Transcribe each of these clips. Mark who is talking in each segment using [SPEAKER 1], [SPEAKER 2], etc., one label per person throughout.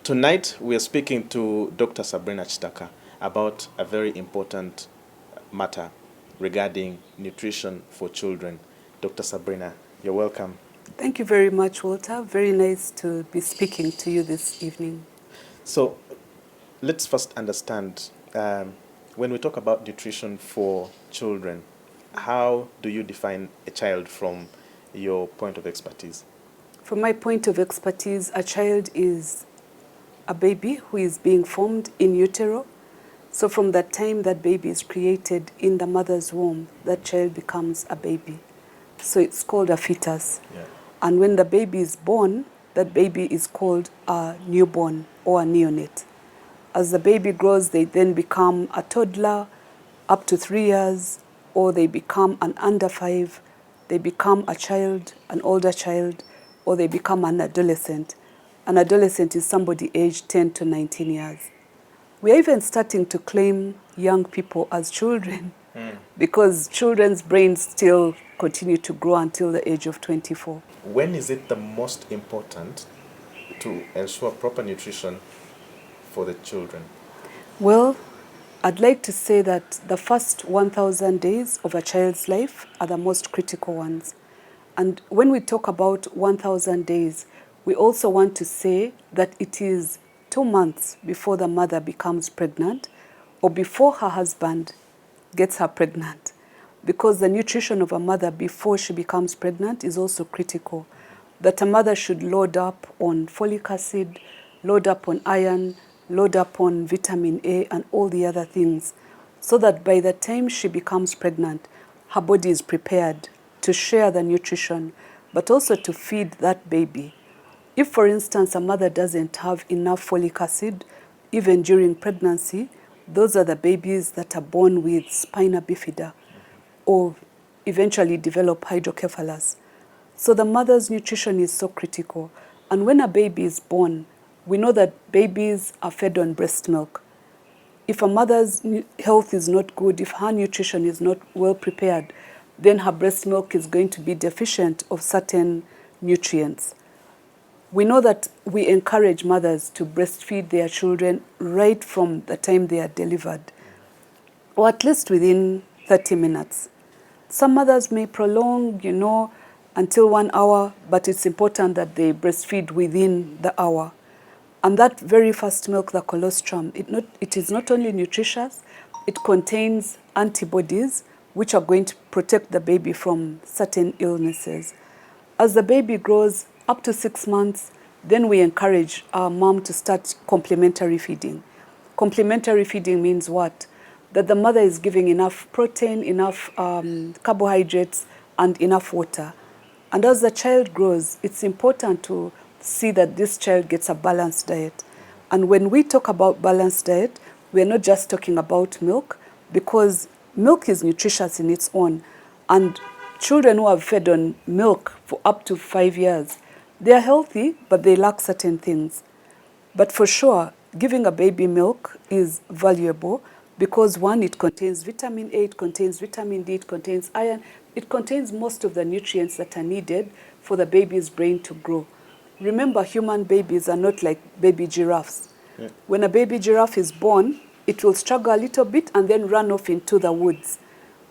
[SPEAKER 1] Tonight, we are speaking to Dr. Sabrina Kitaka about a very important matter regarding nutrition for children. Dr. Sabrina, you're welcome.
[SPEAKER 2] Thank you very much, Walter. Very nice to be speaking to you this evening.
[SPEAKER 1] So, let's first understand, when we talk about nutrition for children, how do you define a child from your point of expertise?
[SPEAKER 2] From my point of expertise, a child is a baby who is being formed in utero. So from that time that baby is created in the mother's womb, that child becomes a baby. So it's called a fetus.
[SPEAKER 1] Yeah.
[SPEAKER 2] And when the baby is born, that baby is called a newborn or a neonate. As the baby grows, they then become a toddler up to 3 years, or they become an under 5, they become a child, an older child, or they become an adolescent. An adolescent is somebody aged 10 to 19 years. We are even starting to claim young people as children because children's brains still continue to grow until the age of 24.
[SPEAKER 1] When is it the most important to ensure proper nutrition for the children?
[SPEAKER 2] Well, I'd like to say that the first 1,000 days of a child's life are the most critical ones. And when we talk about 1,000 days, we also want to say that it is 2 months before the mother becomes pregnant or before her husband gets her pregnant, because the nutrition of a mother before she becomes pregnant is also critical. That a mother should load up on folic acid, load up on iron, load up on vitamin A and all the other things, so that by the time she becomes pregnant, her body is prepared to share the nutrition, but also to feed that baby. If, for instance, a mother doesn't have enough folic acid, even during pregnancy, those are the babies that are born with spina bifida or eventually develop hydrocephalus. So the mother's nutrition is so critical. And when a baby is born, we know that babies are fed on breast milk. If a mother's health is not good, if her nutrition is not well prepared, then her breast milk is going to be deficient of certain nutrients. We know that we encourage mothers to breastfeed their children right from the time they are delivered, or at least within 30 minutes. Some mothers may prolong, until 1 hour, but it's important that they breastfeed within the hour. And that very first milk, the colostrum, it is not only nutritious, it contains antibodies which are going to protect the baby from certain illnesses. As the baby grows up to 6 months, then we encourage our mom to start complementary feeding. Complementary feeding means what? That the mother is giving enough protein, enough carbohydrates, and enough water. And as the child grows, it's important to see that this child gets a balanced diet. And when we talk about balanced diet, we're not just talking about milk, because milk is nutritious in its own. And children who are fed on milk for up to 5 years, they are healthy, but they lack certain things. But for sure, giving a baby milk is valuable because, one, it contains vitamin A, it contains vitamin D, it contains iron, it contains most of the nutrients that are needed for the baby's brain to grow. Remember, human babies are not like baby giraffes. Yeah. When a baby giraffe is born, it will struggle a little bit and then run off into the woods.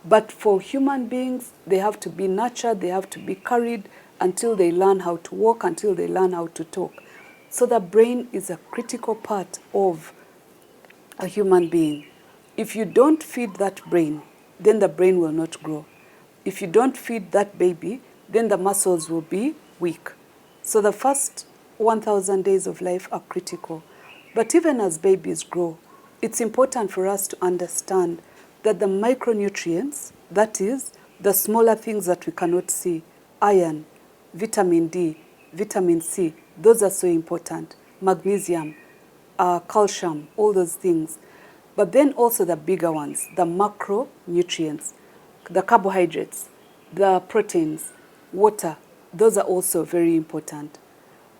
[SPEAKER 2] But for human beings, they have to be nurtured, they have to be carried until they learn how to walk, until they learn how to talk. So the brain is a critical part of a human being. If you don't feed that brain, then the brain will not grow. If you don't feed that baby, then the muscles will be weak. So the first 1,000 days of life are critical. But even as babies grow, it's important for us to understand that the micronutrients, that is, the smaller things that we cannot see, iron, vitamin D, vitamin C, those are so important. Magnesium, calcium, all those things. But then also the bigger ones, the macronutrients, the carbohydrates, the proteins, water, those are also very important.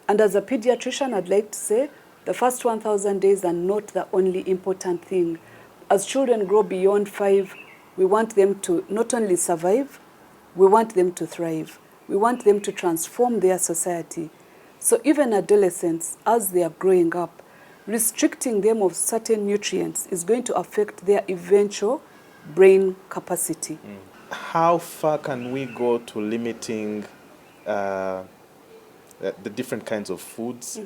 [SPEAKER 2] And as a pediatrician, I'd like to say the first 1,000 days are not the only important thing. As children grow beyond 5, we want them to not only survive, we want them to thrive. We want them to transform their society. So even adolescents, as they are growing up, restricting them of certain nutrients is going to affect their eventual brain capacity.
[SPEAKER 1] How far can we go to limiting the different kinds of foods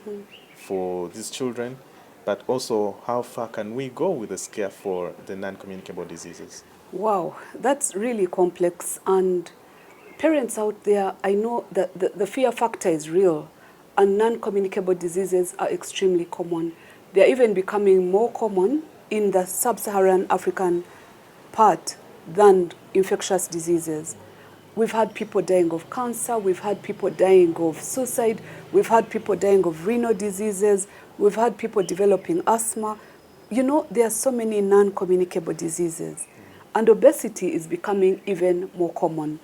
[SPEAKER 1] for these children, but also how far can we go with the scare for the non-communicable diseases?
[SPEAKER 2] Wow, that's really complex. And parents out there, I know that the fear factor is real, and non-communicable diseases are extremely common. They're even becoming more common in the sub-Saharan African part than infectious diseases. We've had people dying of cancer, we've had people dying of suicide, we've had people dying of renal diseases, we've had people developing asthma. You know, there are so many non-communicable diseases. And obesity is becoming even more common.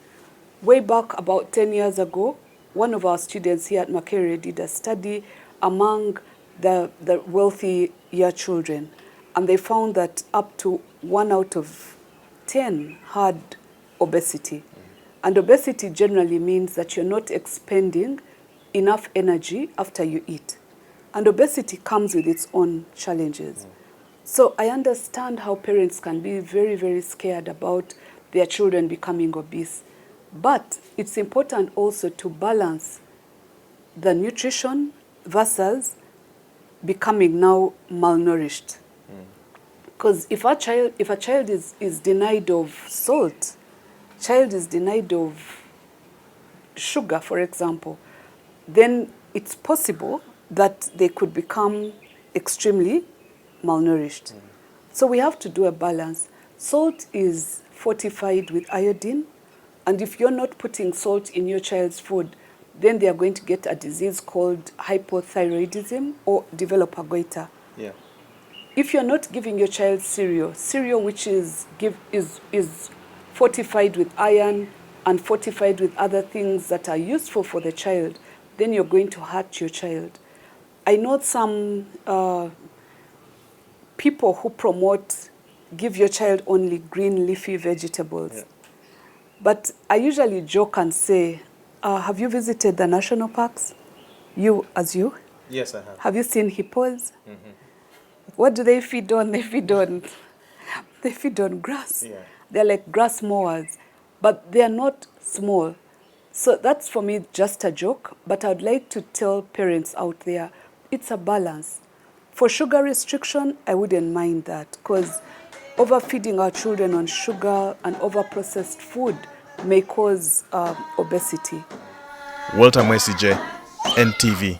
[SPEAKER 2] Way back about 10 years ago, one of our students here at Makerere did a study among the wealthier children, and they found that up to 1 out of 10 had obesity. And obesity generally means that you're not expending enough energy after you eat. And obesity comes with its own challenges. So I understand how parents can be very, very scared about their children becoming obese. But it's important also to balance the nutrition versus becoming now malnourished. Because if a child is denied of salt, child is denied of sugar, for example, then it's possible that they could become extremely malnourished. So we have to do a balance. Salt is fortified with iodine, and if you're not putting salt in your child's food, then they are going to get a disease called hypothyroidism or develop a goiter.
[SPEAKER 1] Yeah.
[SPEAKER 2] If you're not giving your child cereal which is fortified with iron and fortified with other things that are useful for the child, then you're going to hurt your child. I know some people who promote give your child only green leafy vegetables.
[SPEAKER 1] Yeah.
[SPEAKER 2] But I usually joke and say, have you visited the national parks? You?
[SPEAKER 1] Yes, I have.
[SPEAKER 2] Have you seen hippos? What do they feed on? They feed on grass.
[SPEAKER 1] Yeah.
[SPEAKER 2] They're like grass mowers, but they are not small. So that's for me just a joke, but I'd like to tell parents out there, it's a balance. For sugar restriction, I wouldn't mind that, because overfeeding our children on sugar and over-processed food may cause obesity.
[SPEAKER 1] Walter Mwesigye, NTV.